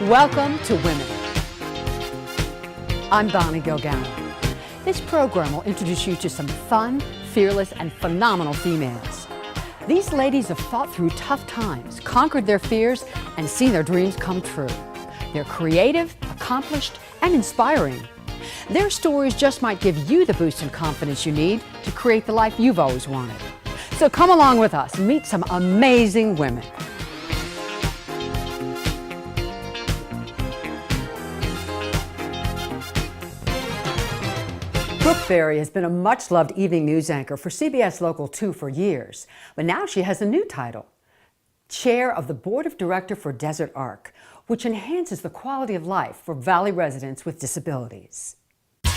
Welcome to Women. I'm Bonnie Gilgallon. This program will introduce you to some fun, fearless, and phenomenal females. These ladies have fought through tough times, conquered their fears, and seen their dreams come true. They're creative, accomplished, and inspiring. Their stories just might give you the boost and confidence you need to create the life you've always wanted. So come along with us and meet some amazing women. Brooke Beare has been a much-loved evening news anchor for CBS Local 2 for years, but now she has a new title, Chair of the Board of Directors for Desert Arc, which enhances the quality of life for Valley residents with disabilities. So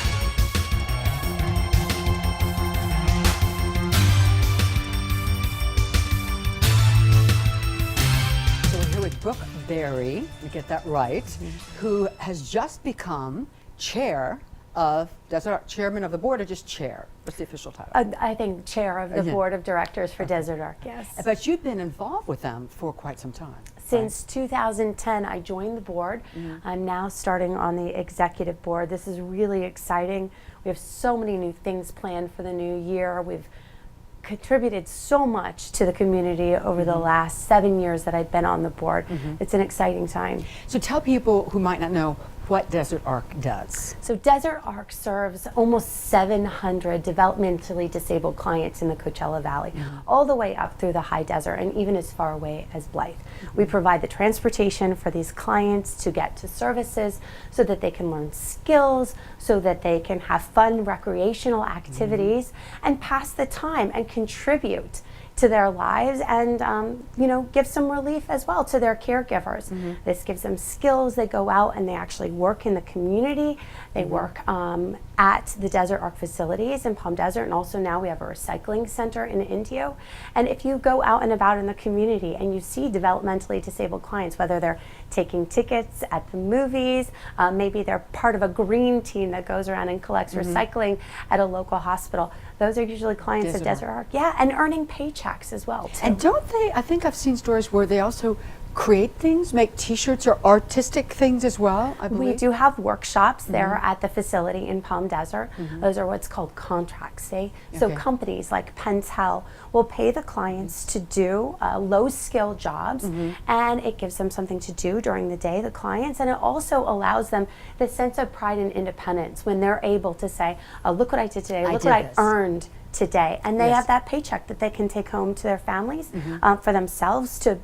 we're here with Brooke Beare, to get that right, who has just become Chair of Desert Arc, Chairman of the Board, or just Chair? What's the official title? I think Chair of the Board of Directors for Desert Arc, yes. But you've been involved with them for quite some time. Since 2010, I joined the board. I'm now starting on the executive board. This is really exciting. We have so many new things planned for the new year. We've contributed so much to the community over the last 7 years that I've been on the board. It's an exciting time. So tell people who might not know what Desert Arc does. So Desert Arc serves almost 700 developmentally disabled clients in the Coachella Valley, all the way up through the high desert and even as far away as Blythe. We provide the transportation for these clients to get to services so that they can learn skills, so that they can have fun recreational activities and pass the time and contribute to their lives and give some relief as well to their caregivers. This gives them skills. They go out and they actually work in the community. They work at the Desert Arc facilities in Palm Desert, and also now we have a recycling center in Indio. And if you go out and about in the community and you see developmentally disabled clients, whether they're taking tickets at the movies, maybe they're part of a green team that goes around and collects recycling at a local hospital, those are usually clients of Desert Arc. Yeah, and earning paychecks as well, too. And don't they, I think I've seen stories where they also create things, make t-shirts or artistic things as well, I believe? We do have workshops there at the facility in Palm Desert. Those are what's called contracts. So companies like Pentel will pay the clients to do low-skill jobs, and it gives them something to do during the day, the clients, and it also allows them the sense of pride and independence when they're able to say, oh, look what I did today, look what I earned today. And they have that paycheck that they can take home to their families, for themselves, to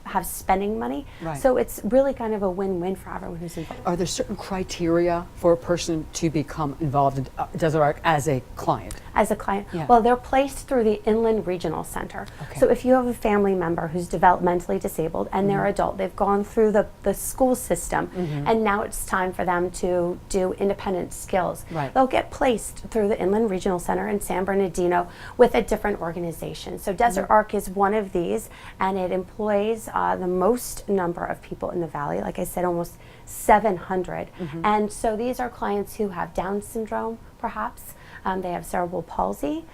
have spending money. So it's really kind of a win-win for everyone who's involved. Are there certain criteria for a person to become involved in Desert Arc as a client? As a client? Well, they're placed through the Inland Regional Center. So if you have a family member who's developmentally disabled and they're adult, they've gone through the school system, and now it's time for them to do independent skills. They'll get placed through the Inland Regional Center in San Bernardino with a different organization. So Desert Arc is one of these, and it employs the most number of people in the Valley, like I said, almost 700. And so these are clients who have Down syndrome, perhaps. They have cerebral palsy.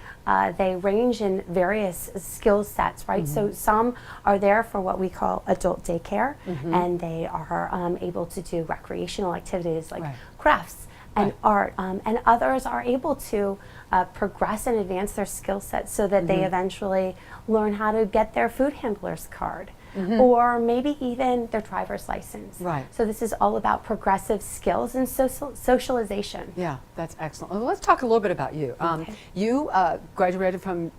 They range in various skill sets, right? So some are there for what we call adult daycare, and they are able to do recreational activities like crafts and art, and others are able to progress and advance their skill sets so that they eventually learn how to get their food handler's card. Or maybe even their driver's license. So this is all about progressive skills and socialization. Yeah, that's excellent. Well, let's talk a little bit about you. You graduated from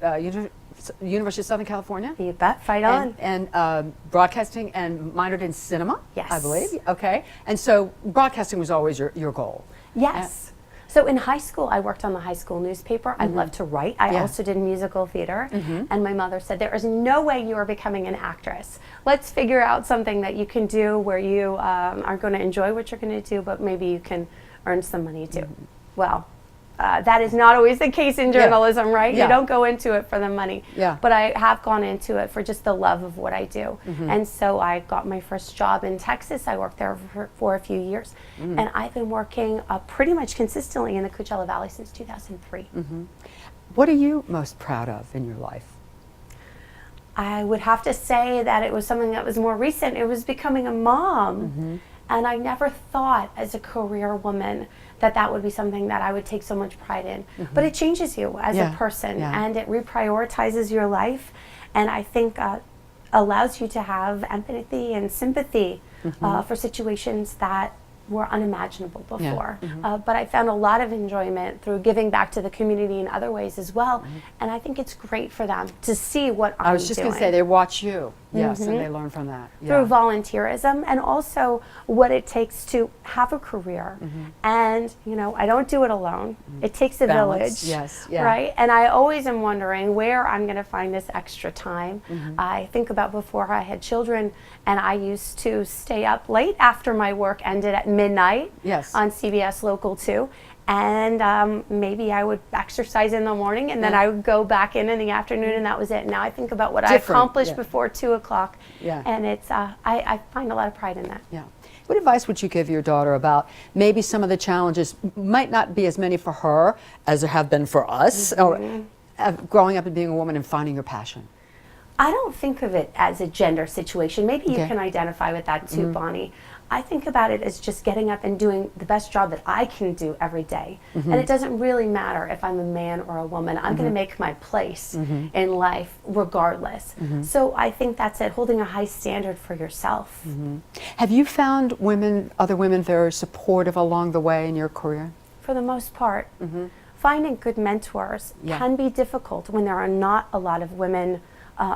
University of Southern California? You bet, right on. And broadcasting and minored in cinema, yes, I believe. Okay, and so broadcasting was always your goal. Yes. So in high school, I worked on the high school newspaper. I loved to write. I also did musical theater. And my mother said, there is no way you are becoming an actress. Let's figure out something that you can do where you are going to enjoy what you're going to do, but maybe you can earn some money too. Well, that is not always the case in journalism, right? You don't go into it for the money. But I have gone into it for just the love of what I do. And so I got my first job in Texas. I worked there for a few years. And I've been working pretty much consistently in the Coachella Valley since 2003. What are you most proud of in your life? I would have to say that it was something that was more recent. It was becoming a mom. And I never thought as a career woman that that would be something that I would take so much pride in. But it changes you as a person, and it reprioritizes your life, and I think allows you to have empathy and sympathy for situations that were unimaginable before. But I found a lot of enjoyment through giving back to the community in other ways as well. And I think it's great for them to see what I'm doing. I was just going to say, they watch you, yes, and they learn from that. Through volunteerism, and also what it takes to have a career. And, you know, I don't do it alone. It takes a village, right? And I always am wondering where I'm going to find this extra time. I think about before I had children, and I used to stay up late after my work ended at midnight on CBS Local 2. And maybe I would exercise in the morning, and then I would go back in the afternoon, and that was it. Now I think about what I accomplished before 2 o'clock, and it's I find a lot of pride in that. What advice would you give your daughter about maybe some of the challenges, might not be as many for her as there have been for us, or growing up and being a woman and finding your passion? I don't think of it as a gender situation. Maybe you can identify with that too, Bonnie. I think about it as just getting up and doing the best job that I can do every day. And it doesn't really matter if I'm a man or a woman. I'm going to make my place in life regardless. So I think that's it, holding a high standard for yourself. Have you found other women very supportive along the way in your career? For the most part. Finding good mentors can be difficult when there are not a lot of women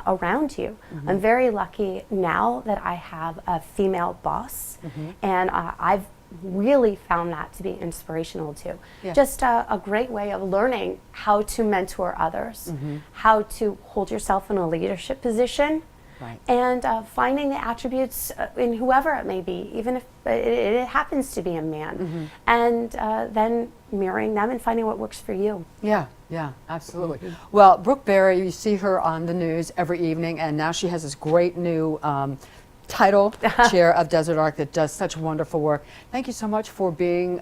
around you. I'm very lucky now that I have a female boss, and I've really found that to be inspirational too. Just a great way of learning how to mentor others, how to hold yourself in a leadership position, and finding the attributes in whoever it may be, even if it happens to be a man, and then mirroring them and finding what works for you. Yeah, absolutely. Well, Brooke Beare, you see her on the news every evening, and now she has this great new title, Chair of Desert Arc, that does such wonderful work. Thank you so much for being,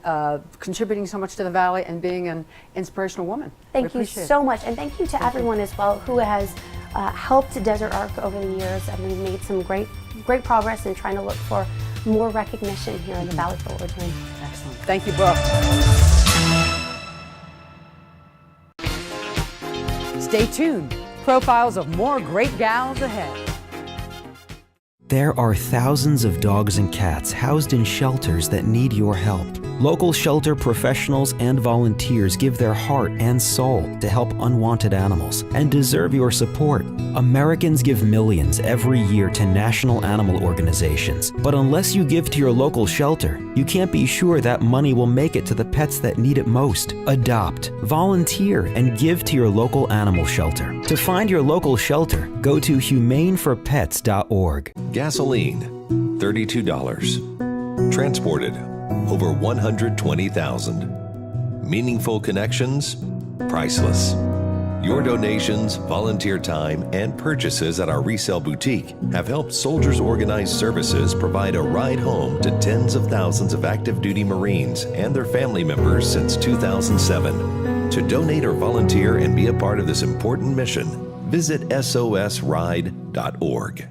contributing so much to the Valley and being an inspirational woman. Thank you so much, and thank you to everyone as well who has helped Desert Arc over the years, and we've made some great progress in trying to look for more recognition here in the Valley for what we're doing. Excellent. Thank you, Brooke. Stay tuned. Profiles of more great gals ahead. There are thousands of dogs and cats housed in shelters that need your help. Local shelter professionals and volunteers give their heart and soul to help unwanted animals and deserve your support. Americans give millions every year to national animal organizations, but unless you give to your local shelter, you can't be sure that money will make it to the pets that need it most. Adopt, volunteer, and give to your local animal shelter. To find your local shelter, go to humaneforpets.org. Gasoline, $32. Transported, over 120,000. Meaningful connections, priceless. Your donations, volunteer time, and purchases at our resale boutique have helped Soldiers Organized Services provide a ride home to tens of thousands of active duty Marines and their family members since 2007. To donate or volunteer and be a part of this important mission, visit sosride.org.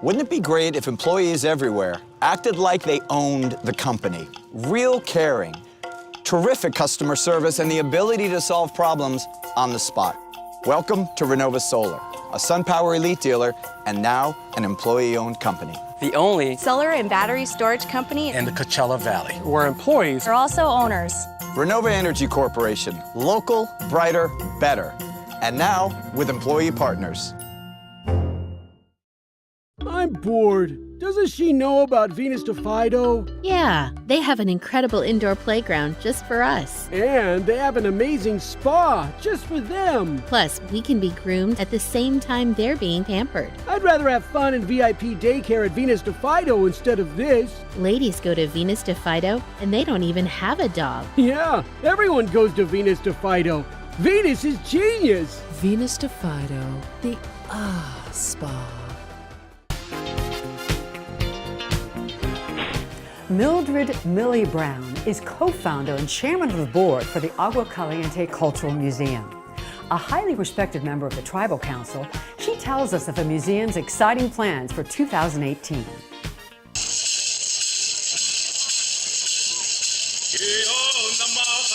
Wouldn't it be great if employees everywhere acted like they owned the company? Real caring, terrific customer service, and the ability to solve problems on the spot. Welcome to Renova Solar, a SunPower Elite dealer and now an employee-owned company. The only solar and battery storage company in the Coachella Valley, where employees are also owners. Renova Energy Corporation, local, brighter, better. And now with employee partners. I'm bored. Doesn't she know about Venus de Fido? Yeah, they have an incredible indoor playground just for us. And they have an amazing spa just for them. Plus, we can be groomed at the same time they're being pampered. I'd rather have fun and VIP daycare at Venus de Fido instead of this. Ladies go to Venus de Fido, and they don't even have a dog. Yeah, everyone goes to Venus de Fido. Venus is genius. Venus de Fido, the spa. Mildred "Millie" Browne is co-founder and chairman of the board for the Agua Caliente Cultural Museum. A highly respected member of the Tribal Council, she tells us of the museum's exciting plans for 2018. So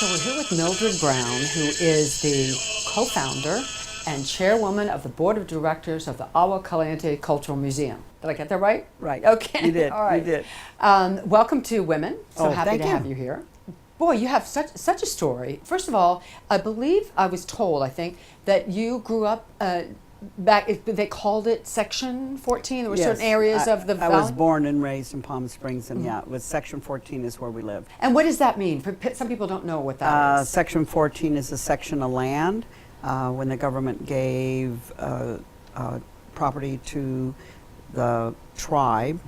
we're here with Mildred Browne, who is the co-founder and chairwoman of the board of directors of the Agua Caliente Cultural Museum. Did I get that right? Right. Okay. You did. All right. You did. Welcome to Women. So happy thank to you. have you here. Boy, you have such a story. First of all, I believe I was told, I think, that you grew up back. They called it Section 14. There were certain areas of the valley. I was born and raised in Palm Springs, and yeah, it was Section 14 is where we lived. And what does that mean? Some people don't know what that is. Section 14 is a section of land when the government gave property to the tribe.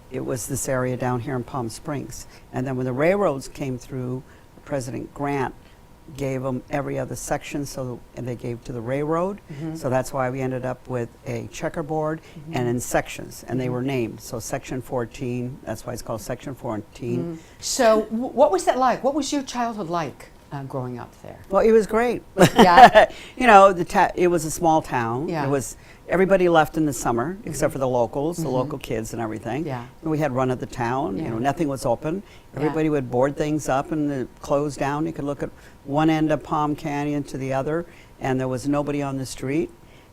It was this area down here in Palm Springs. And then when the railroads came through, President Grant gave them every other section, and they gave to the railroad. So that's why we ended up with a checkerboard and in sections, and they were named. So Section 14, that's why it's called Section 14. So what was that like? What was your childhood like growing up there? Well, it was great. Yeah. You know, it was a small town. Yeah. It was everybody left in the summer except for the locals, the local kids and everything. Yeah. And we had run of the town. Yeah. You know, nothing was open. Everybody would board things up and close down. You could look at one end of Palm Canyon to the other, and there was nobody on the street.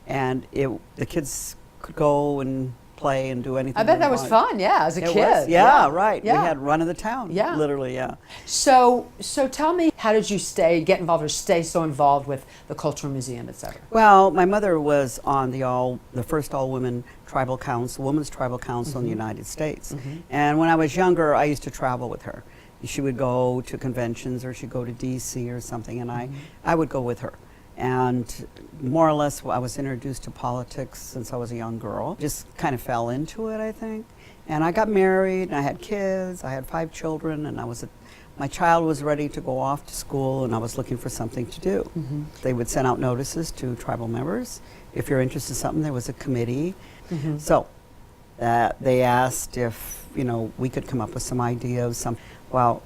And the kids could go and play and do anything. I bet they that was wanted. fun, yeah, as a kid. Was, yeah, right. Yeah. We had run of the town. Yeah. Literally, yeah. So tell me, how did you get involved or stay so involved with the Cultural Museum, et cetera? Well, my mother was on the first all-women tribal council, Women's Tribal Council in the United States. And when I was younger, I used to travel with her. She would go to conventions, or she'd go to D.C. or something, and I would go with her. And more or less, I was introduced to politics since I was a young girl. Just kind of fell into it, I think. And I got married, and I had kids. I had 5 children, and my child was ready to go off to school, and I was looking for something to do. They would send out notices to tribal members. If you're interested in something, there was a committee. So they asked if, we could come up with some ideas. Well,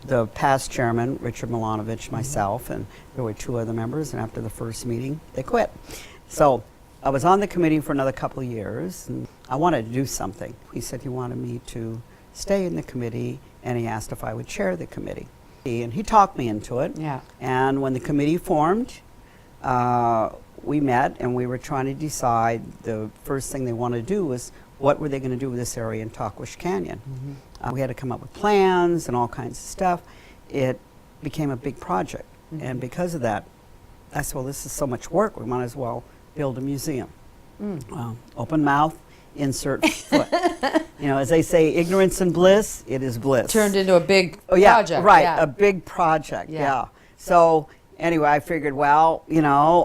the past chairman, Richard Milanovich, myself, and there were 2 other members, and after the first meeting, they quit. So I was on the committee for another couple of years, and I wanted to do something. He said he wanted me to stay in the committee, and he asked if I would chair the committee. And he talked me into it. Yeah. And when the committee formed, we met, and we were trying to decide. The first thing they wanted to do was, what were they going to do with this area in Taquash Canyon? We had to come up with plans and all kinds of stuff. It became a big project. And because of that, I said, well, this is so much work, we might as well build a museum. Open mouth, insert foot. As they say, ignorance and bliss, it is bliss. Turned into a big yeah, project. Right, Yeah. a big project, yeah. So anyway, I figured, well,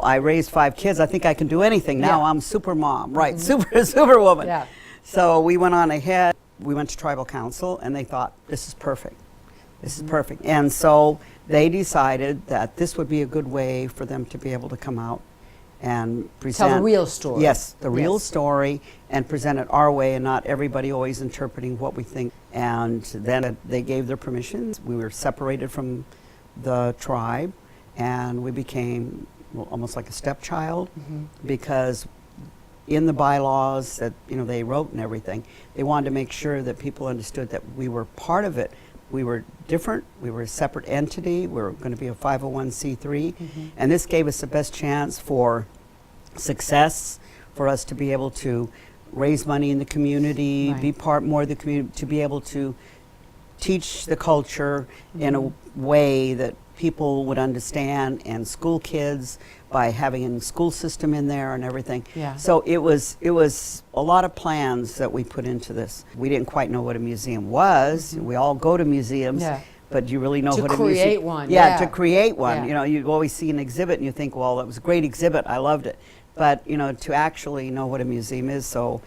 I raised 5 kids. I think I can do anything. Now I'm super mom, right, super woman. Yeah. So we went on ahead. We went to tribal council, and they thought, this is perfect. This is perfect. And so they decided that this would be a good way for them to be able to come out and present. Tell the real story. Yes, the real story, and present it our way, and not everybody always interpreting what we think. And then they gave their permissions. We were separated from the tribe, and we became almost like a stepchild, because in the bylaws that they wrote and everything, they wanted to make sure that people understood that we were part of it. We were different. We were a separate entity. We were going to be a 501c3, and this gave us the best chance for success, for us to be able to raise money in the community, be part more of the community, to be able to teach the culture in a way that people would understand, and school kids, by having a school system in there and everything. Yeah. So it was a lot of plans that we put into this. We didn't quite know what a museum was. We all go to museums, but do you really know what a museum? To create one. Yeah, to create one. Yeah. You always see an exhibit and you think, well, that was a great exhibit, I loved it. But to actually know what a museum is, so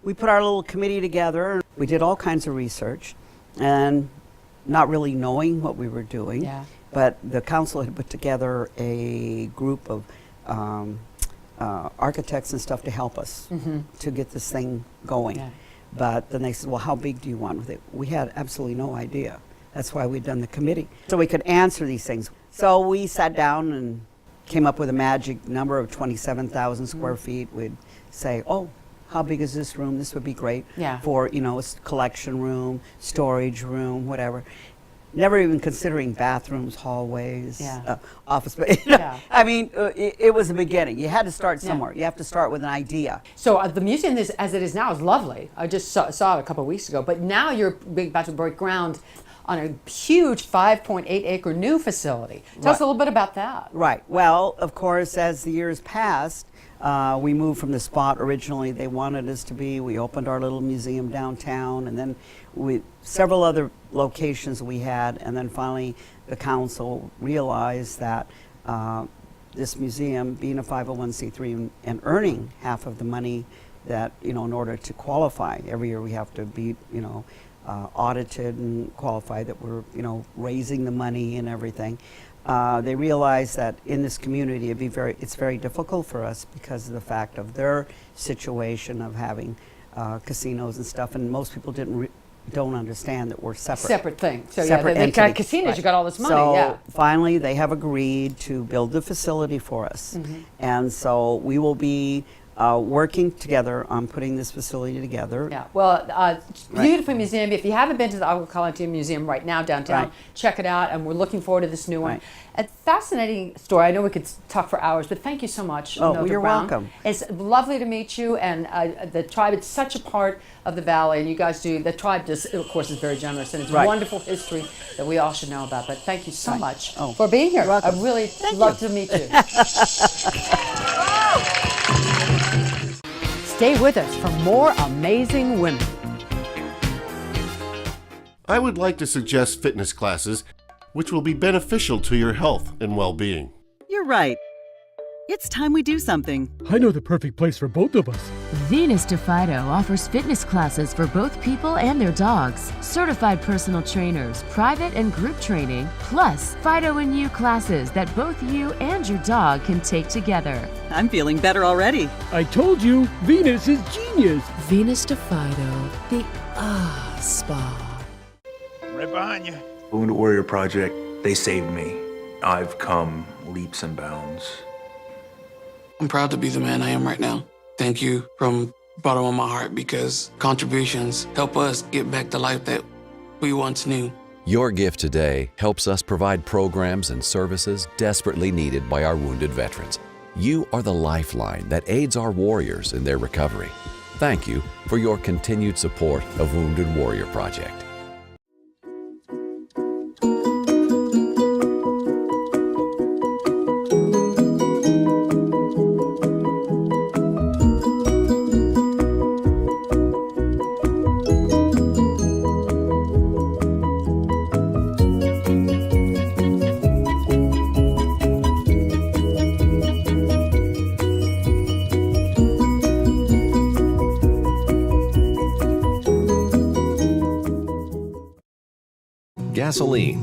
we put our little committee together. We did all kinds of research, and not really knowing what we were doing. Yeah. But the council had put together a group of architects and stuff to help us to get this thing going. Yeah. But then they said, well, how big do you want with it? We had absolutely no idea. That's why we'd done the committee, so we could answer these things. So we sat down and came up with a magic number of 27,000 square feet. We'd say, oh, how big is this room? This would be great Yeah. for, a collection room, storage room, whatever. Never even considering bathrooms, hallways, office space. Yeah. I mean, it was a beginning. You had to start somewhere. You have to start with an idea. So the museum, as it is now, is lovely. I just saw it a couple of weeks ago. But now you're about to break ground on a huge 5.8-acre new facility. Tell us a little bit about that. Right. Well, of course, as the years passed, we moved from the spot originally they wanted us to be. We opened our little museum downtown, and then several other locations we had, and then finally the council realized that this museum, being a 501c3 and earning half of the money that, in order to qualify, every year we have to be, audited and qualify that we're, raising the money and everything. They realized that in this community it's very difficult for us because of the fact of their situation of having casinos and stuff, and most people don't understand that we're separate. Separate thing. So separate they've got entities. casinos, Right. you got all this money, so finally they have agreed to build the facility for us. And so we will be working together on putting this facility together. Yeah, well, beautiful museum. If you haven't been to the Agua Caliente Museum right now downtown, check it out, and we're looking forward to this new one. A fascinating story. I know we could talk for hours, but thank you so much, Mildred you're Browne. welcome. It's lovely to meet you, and the tribe, it's such a part of the valley, and you guys the tribe just, of course, is very generous, and it's wonderful history that we all should know about, but thank you so much for being here. You're welcome. I really love to meet you. Stay with us for more amazing women. I would like to suggest fitness classes which will be beneficial to your health and well-being. You're right. It's time we do something. I know the perfect place for both of us. Venus de Fido offers fitness classes for both people and their dogs, certified personal trainers, private and group training, plus Fido and You classes that both you and your dog can take together. I'm feeling better already. I told you, Venus is genius. Venus de Fido, the spa. Right behind you. Wounded Warrior Project, they saved me. I've come leaps and bounds. I'm proud to be the man I am right now. Thank you from the bottom of my heart, because contributions help us get back the life that we once knew. Your gift today helps us provide programs and services desperately needed by our wounded veterans. You are the lifeline that aids our warriors in their recovery. Thank you for your continued support of Wounded Warrior Project. Gasoline,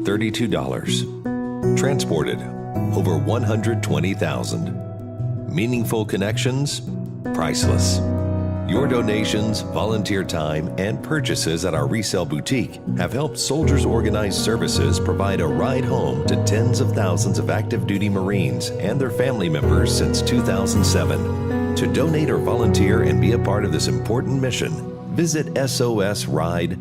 $32. Transported, over 120,000. Meaningful connections, priceless. Your donations, volunteer time, and purchases at our resale boutique have helped Soldiers Organized Services provide a ride home to tens of thousands of active duty Marines and their family members since 2007. To donate or volunteer and be a part of this important mission, visit sosride.org.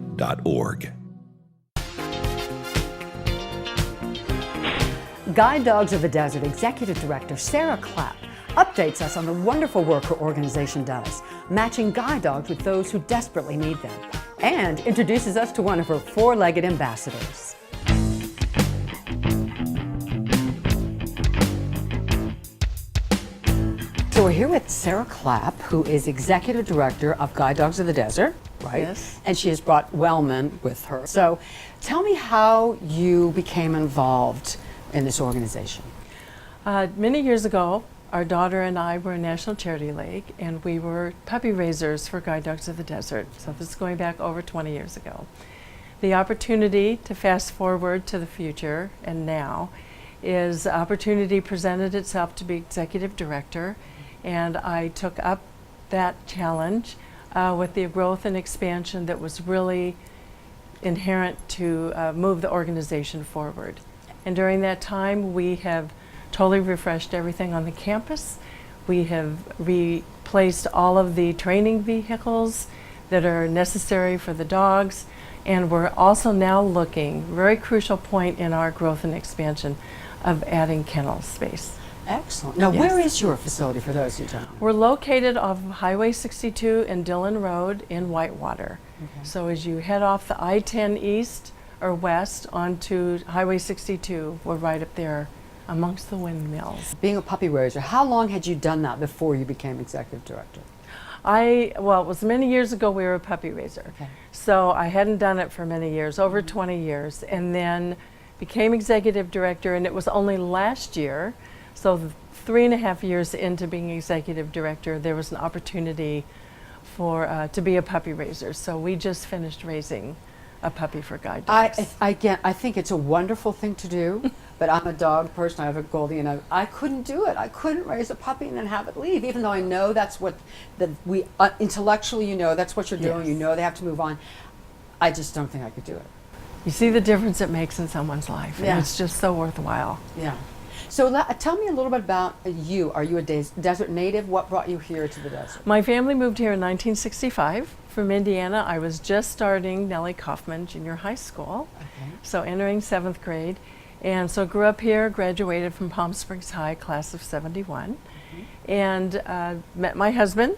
Guide Dogs of the Desert Executive Director Sarah Clapp updates us on the wonderful work her organization does, matching guide dogs with those who desperately need them, and introduces us to one of her four-legged ambassadors. So we're here with Sarah Clapp, who is Executive Director of Guide Dogs of the Desert, right? Yes. And she has brought Wellman with her. So tell me how you became involved in this organization. Many years ago, our daughter and I were in National Charity League, and we were puppy raisers for Guide Dogs of the Desert. So this is going back over 20 years ago. The opportunity to fast forward to the future and now is the opportunity presented itself to be executive director, and I took up that challenge with the growth and expansion that was really inherent to move the organization forward. And during that time, we have totally refreshed everything on the campus. We have replaced all of the training vehicles that are necessary for the dogs. And we're also now looking, very crucial point in our growth and expansion, of adding kennel space. Excellent. Now, where is your facility for those who don't know? We're located off of Highway 62 and Dillon Road in Whitewater. Okay. So as you head off the I-10 east or west onto Highway 62, we're right up there amongst the windmills. Being a puppy raiser, how long had you done that before you became executive director? Well, it was many years ago we were a puppy raiser. Okay. So I hadn't done it for many years, over 20 years, and then became executive director, and it was only last year, so 3.5 years into being executive director, there was an opportunity for to be a puppy raiser. So we just finished raising a puppy for guide dogs. I think it's a wonderful thing to do, but I'm a dog person. I have a Goldie, and I couldn't do it. I couldn't raise a puppy and then have it leave, even though I know that's what we intellectually, you know, that's what you're doing. You know they have to move on. I just don't think I could do it. You see the difference it makes in someone's life, and it's just so worthwhile. Yeah. So tell me a little bit about you. Are you a desert native? What brought you here to the desert? My family moved here in 1965 from Indiana. I was just starting Nellie Kaufman Junior High School, so entering 7th grade. And so grew up here, graduated from Palm Springs High, class of 71, and met my husband,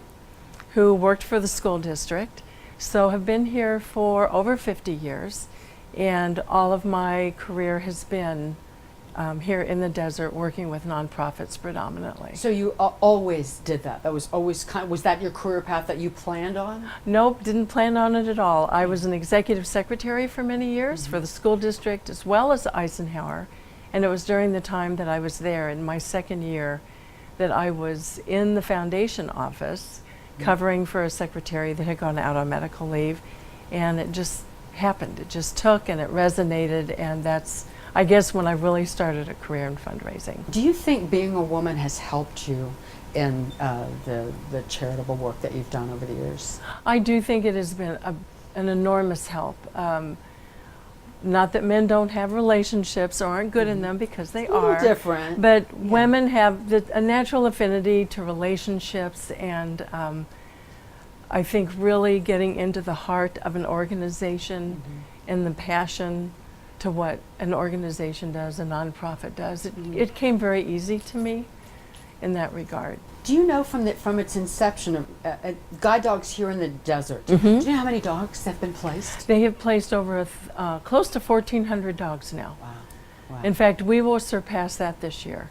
who worked for the school district. So have been here for over 50 years, and all of my career has been here in the desert, working with nonprofits predominantly. So you always did that? That was always was that your career path that you planned on? Nope, didn't plan on it at all. I was an executive secretary for many years for the school district as well as Eisenhower, and it was during the time that I was there in my second year that I was in the foundation office covering for a secretary that had gone out on medical leave, and it just happened. It just took and it resonated, and that's, I guess, when I really started a career in fundraising. Do you think being a woman has helped you in the charitable work that you've done over the years? I do think it has been an enormous help. Not that men don't have relationships or aren't good in them, because they are. Different. But women have a natural affinity to relationships, and I think really getting into the heart of an organization and the passion to what an organization does, a nonprofit does. It came very easy to me in that regard. Do you know from its inception of guide dogs here in the desert, do you know how many dogs have been placed? They have placed over close to 1,400 dogs now. Wow. Wow. In fact, we will surpass that this year.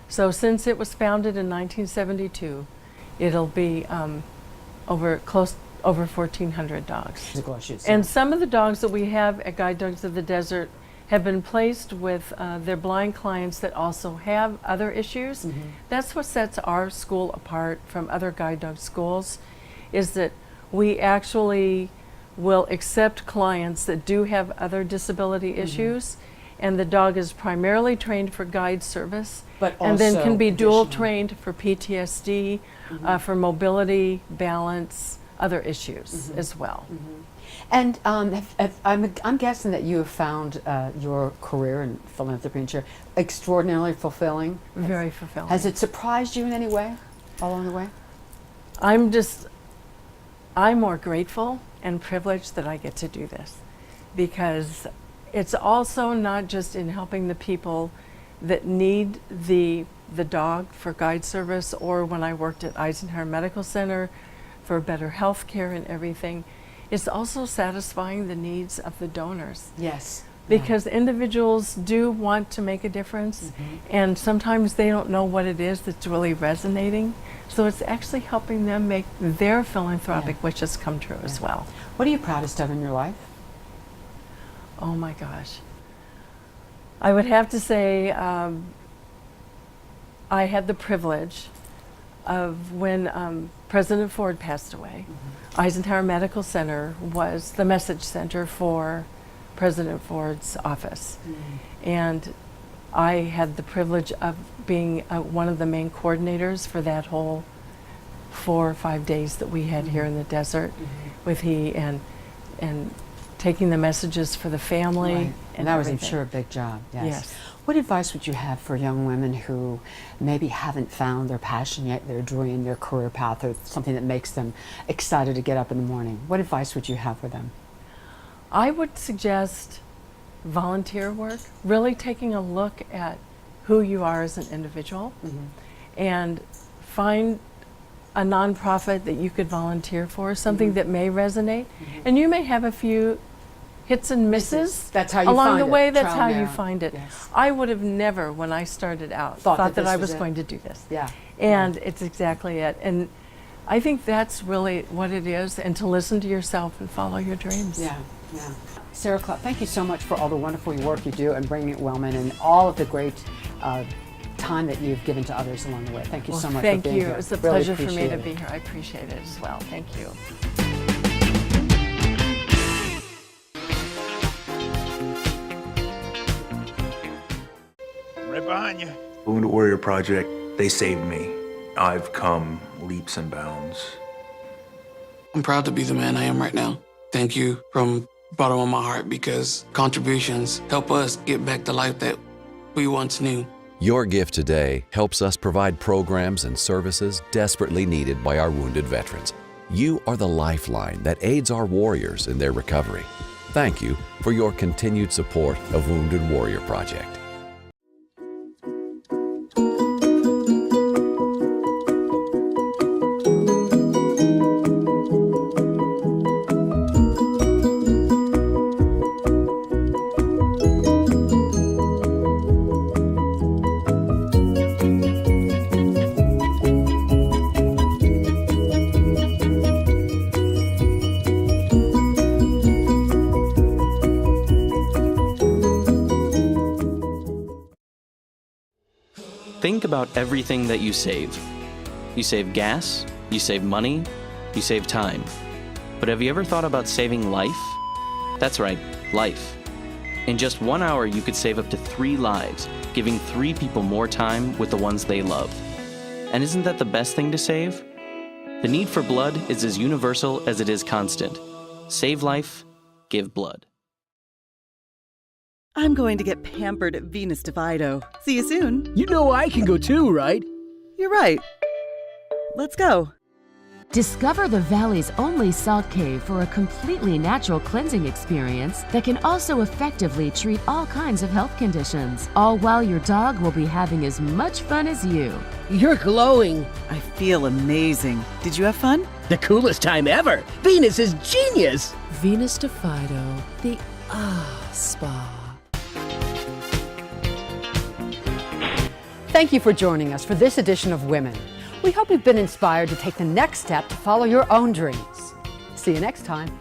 So since it was founded in 1972, it'll be over 1,400 dogs. And some of the dogs that we have at Guide Dogs of the Desert have been placed with their blind clients that also have other issues. That's what sets our school apart from other guide dog schools, is that we actually will accept clients that do have other disability issues, and the dog is primarily trained for guide service, but and then can be dual trained for PTSD, for mobility, balance, other issues as well. And I'm guessing that you have found your career in philanthropy and charity extraordinarily fulfilling. Very fulfilling. Has it surprised you in any way along the way? I'm more grateful and privileged that I get to do this, because it's also not just in helping the people that need the dog for guide service, or when I worked at Eisenhower Medical Center for better health care and everything. It's also satisfying the needs of the donors. Yes. Because individuals do want to make a difference, and sometimes they don't know what it is that's really resonating. So it's actually helping them make their philanthropic wishes come true as well. What are you proudest of in your life? Oh my gosh. I would have to say I had the privilege of when President Ford passed away. Eisenhower Medical Center was the message center for President Ford's office. And I had the privilege of being one of the main coordinators for that whole 4 or 5 days that we had here in the desert with he and taking the messages for the family. And that was, I'm sure, a big job. Yes. What advice would you have for young women who maybe haven't found their passion yet, their dream, their career path, or something that makes them excited to get up in the morning? What advice would you have for them? I would suggest volunteer work, really taking a look at who you are as an individual, and find a nonprofit that you could volunteer for, something that may resonate. And you may have a few hits and misses that's how you along find the it. way. That's Trial how and you error. find it. Yes. I would have never, when I started out, thought that I was going to do this. Yeah. And it's exactly it. And I think that's really what it is, and to listen to yourself and follow your dreams. Yeah, yeah. Sarah Clapp, thank you so much for all the wonderful work you do and bringing it Wellman and all of the great time that you've given to others along the way. Thank you so much for being here. Thank you. It was a Really pleasure for me to appreciate be it. here. I appreciate it as well. Thank you. Right behind you. Wounded Warrior Project, they saved me. I've come leaps and bounds. I'm proud to be the man I am right now. Thank you from the bottom of my heart, because contributions help us get back the life that we once knew. Your gift today helps us provide programs and services desperately needed by our wounded veterans. You are the lifeline that aids our warriors in their recovery. Thank you for your continued support of Wounded Warrior Project. Think about everything that you save. You save gas, you save money, you save time. But have you ever thought about saving life? That's right, life. In just 1 hour, you could save up to 3 lives, giving 3 people more time with the ones they love. And isn't that the best thing to save? The need for blood is as universal as it is constant. Save life, give blood. I'm going to get pampered at Venus de Fido. See you soon. You know I can go too, right? You're right. Let's go. Discover the Valley's only salt cave for a completely natural cleansing experience that can also effectively treat all kinds of health conditions, all while your dog will be having as much fun as you. You're glowing. I feel amazing. Did you have fun? The coolest time ever. Venus is genius. Venus de Fido, the spa. Thank you for joining us for this edition of Women. We hope you've been inspired to take the next step to follow your own dreams. See you next time.